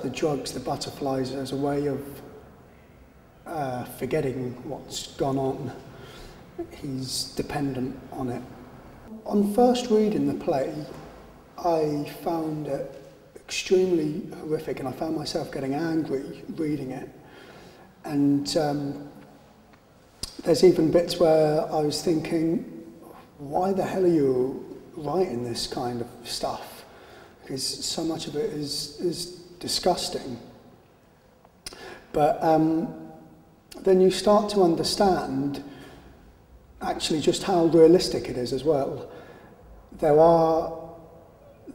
the drugs, the butterflies, as a way of forgetting what's gone on. He's dependent on it. On first reading the play, I found it extremely horrific, and I found myself getting angry reading it. And there's even bits where I was thinking, why the hell are you writing this kind of stuff? Because so much of it is disgusting. But then you start to understand actually just how realistic it is as well. There are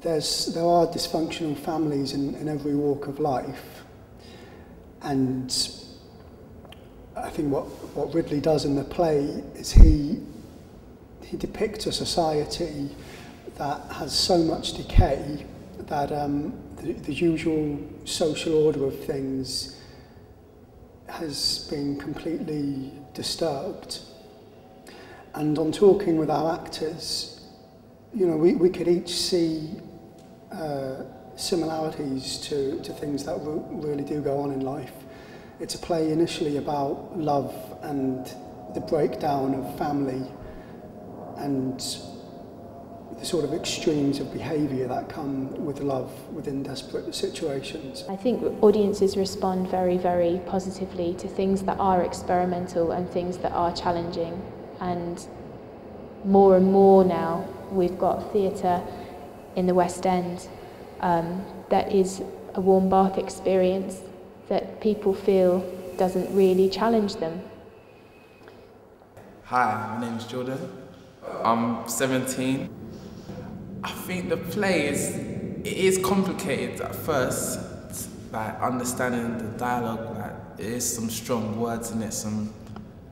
dysfunctional families in every walk of life, and I think what Ridley does in the play is he depicts a society that has so much decay that the usual social order of things has been completely disturbed. And on talking with our actors, you know, we could each see similarities to things that really do go on in life. It's a play initially about love and the breakdown of family and the sort of extremes of behaviour that come with love within desperate situations. I think audiences respond very, very positively to things that are experimental and things that are challenging. And more now we've got theatre in the West End that is a warm bath experience that people feel doesn't really challenge them. Hi, my name is Jordan. I'm 17. I think the play is complicated at first, like understanding the dialogue. Like, there is some strong words in it, some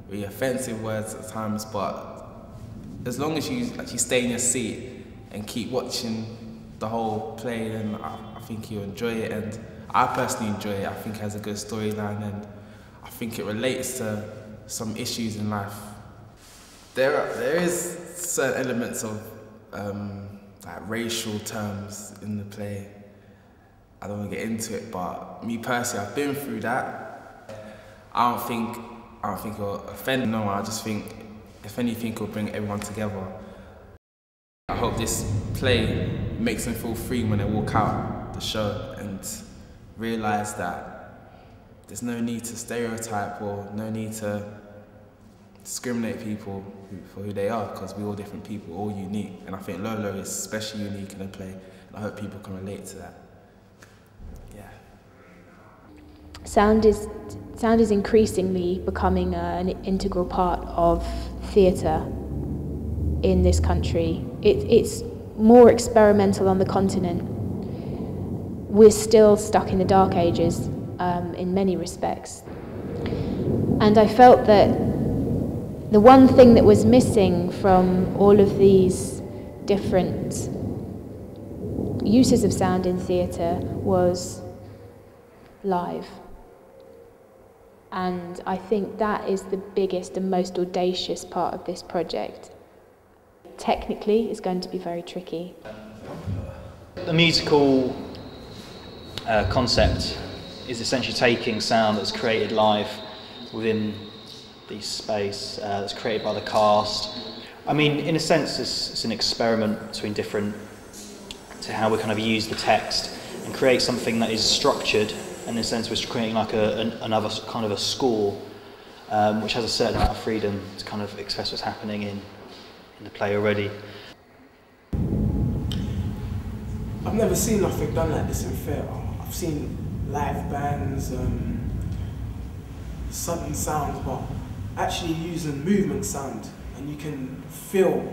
really offensive words at times, but as long as you actually stay in your seat and keep watching the whole play, then I think you'll enjoy it. And I personally enjoy it. I think it has a good storyline, and I think it relates to some issues in life. There is certain elements of like racial terms in the play. I don't want to get into it, but me personally, I've been through that. I don't think it'll offend no one. I just think, if anything, it'll bring everyone together. I hope this play makes them feel free when they walk out the show and realise that there's no need to stereotype or no need to discriminate people for who they are, because we're all different people, all unique. And I think Lolo is especially unique in the play, and I hope people can relate to that. Yeah. Sound is increasingly becoming an integral part of theatre in this country. It's more experimental on the continent. We're still stuck in the dark ages in many respects. And I felt that the one thing that was missing from all of these different uses of sound in theatre was live. And I think that is the biggest and most audacious part of this project. Technically, it's going to be very tricky. The musical concept is essentially taking sound that's created live within the space that's created by the cast. I mean, in a sense, it's an experiment between to how we kind of use the text and create something that is structured, and in a sense we're creating like another kind of a score, which has a certain amount of freedom to kind of express what's happening in the play already. I've never seen nothing done like this in theatre. I've seen live bands, sudden sounds, but actually using movement sound, and you can feel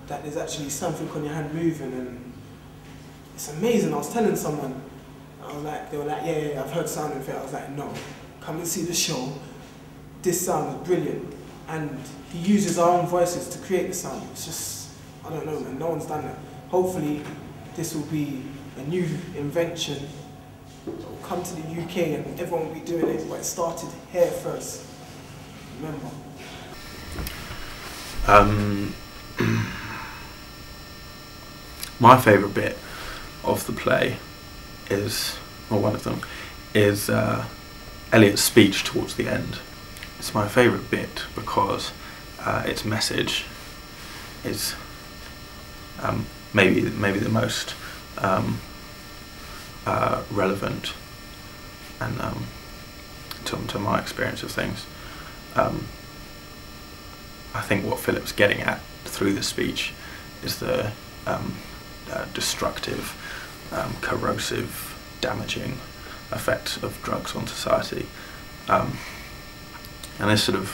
that there's actually something on your hand moving, and it's amazing. I was telling someone, they were like, yeah, I've heard sound in theatre. I was like, no, come and see the show. This sound is brilliant. And he uses our own voices to create the sound. It's just, I don't know, man, no one's done that. Hopefully this will be a new invention. It'll come to the UK and everyone will be doing it, but it started here first. Remember. My favourite bit of the play is or one of them, is Elliot's speech towards the end. It's my favourite bit because its message is maybe the most relevant and to my experience of things. I think what Philip's getting at through the speech is the destructive, corrosive, damaging effect of drugs on society. And this sort of,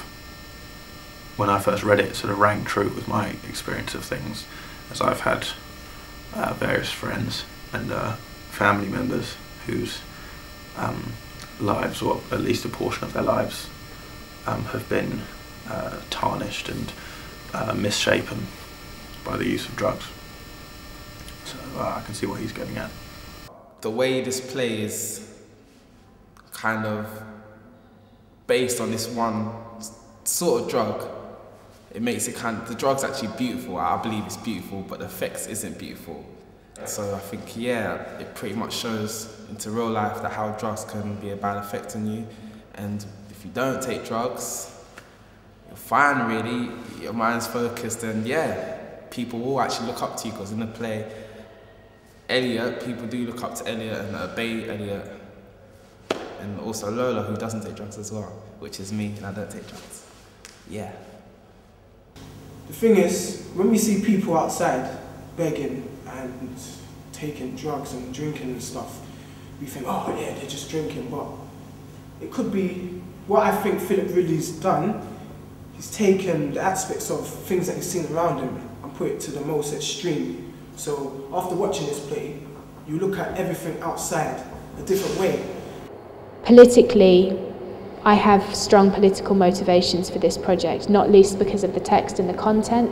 when I first read it, sort of rang true with my experience of things, as I've had various friends and family members whose lives, or at least a portion of their lives, have been tarnished and misshapen by the use of drugs. So I can see what he's getting at. The way this play is kind of based on this one sort of drug, it makes it the drug's actually beautiful. I believe it's beautiful, but the effects isn't beautiful. So I think, yeah, it pretty much shows into real life that how drugs can be a bad effect on you. And if you don't take drugs, you're fine really, your mind's focused, and yeah, people will actually look up to you, because in the play, Elliot, people do look up to Elliot and obey Elliot. And also Lola, who doesn't take drugs as well, which is me, and I don't take drugs. Yeah. The thing is, when we see people outside begging and taking drugs and drinking and stuff, we think, oh yeah, they're just drinking, but it could be, what I think Philip Ridley's done, he's taken the aspects of things that he's seen around him and put it to the most extreme. So after watching this play, you look at everything outside a different way. Politically, I have strong political motivations for this project, not least because of the text and the content,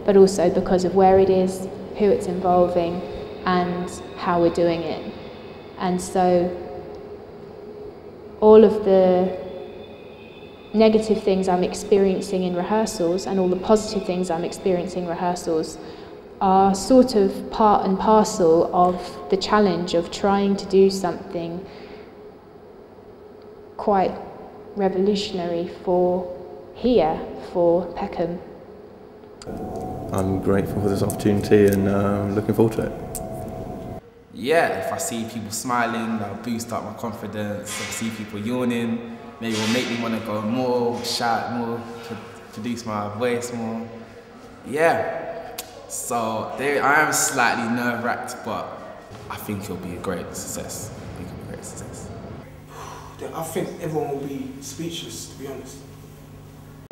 but also because of where it is, who it's involving, and how we're doing it. And so all of the negative things I'm experiencing in rehearsals and all the positive things I'm experiencing in rehearsals are sort of part and parcel of the challenge of trying to do something quite revolutionary for Peckham. I'm grateful for this opportunity and looking forward to it. Yeah, if I see people smiling, that'll boost up my confidence. If I see people yawning, maybe it will make me want to go more, shout more, produce my voice more. Yeah, so I am slightly nerve-wracked, but I think it'll be a great success. I think everyone will be speechless, to be honest.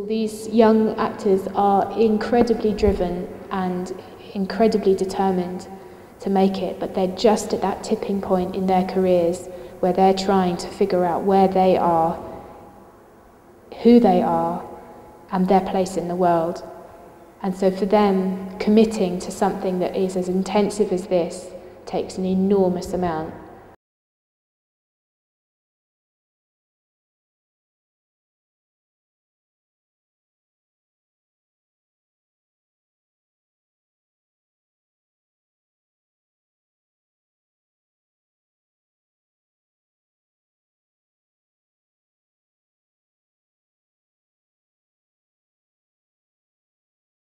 These young actors are incredibly driven and incredibly determined to make it, but they're just at that tipping point in their careers where they're trying to figure out where they are, who they are, and their place in the world. And so for them, committing to something that is as intensive as this takes an enormous amount